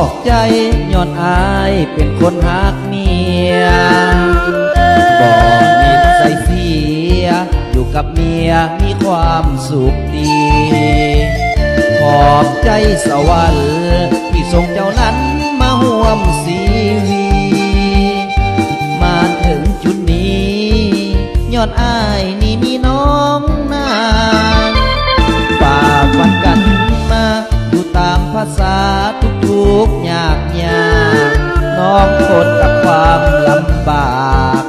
อกใจย้อนอายเป็นคนหักเมียบ่นิสัยเสียอยู่กับเมียมีความสุขดีขอบใจสวรรค์ที่ส่งเจ้านั้นมาห่วมชีวีมาถึงจุดนี้ย้อนอายนี่มีน้องนางฝ่าฟันกันมาอยู่ตามภาษาทุกๆยากยากน้องทนกับความลำบาก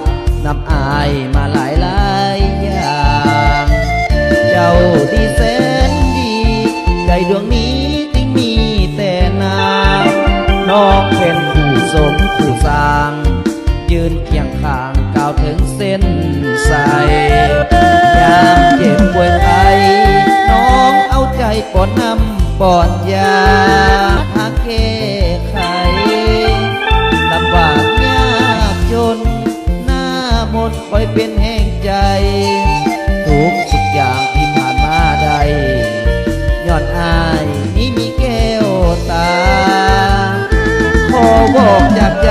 นำอายมาหลายอย่างเจ้าดีแสนดีใจดวงนี้จึงมีแต่นางน้องเป็นคู่สมคู่สร้างยืนเคียงข้างก้าวถึงเส้นใสยามเจ็บป่วยไข้น้องเอาใจปอดน้ำปอดยาหาแก้ไขลำบากยากจนหน้ามนต์คอยเป็นแห่งใจทุกสุขอย่างที่ผ่านมาได้ย้อนอายนี่มีแก้วตาขอบอกจากใจ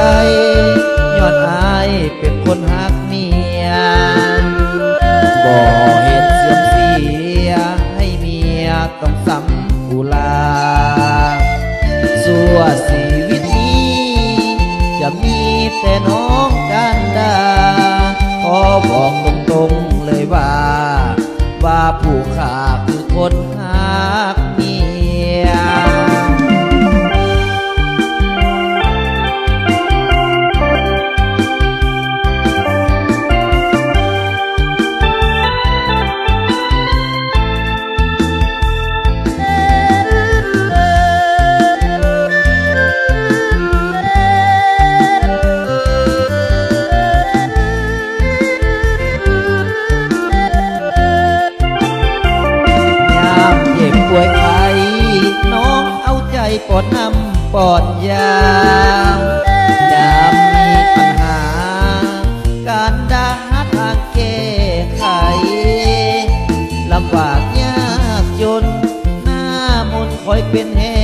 ย้อนอายเป็นคนหักเมียบ่เห็นเสื่อมเสียให้เมียต้องซ้ำกุลาสั่วชีวิตนี้จะมีแต่น้องกันดาขอบอกตรงๆเลยว่าผู้ขาคือคนหักเมียป่วยไข้น้องเอาใจปอดน้ำปอดยายามมีปัญหาการดาหาทางแก้ไขลำบากยากจนหน้ามนต์คอยเป็นแห่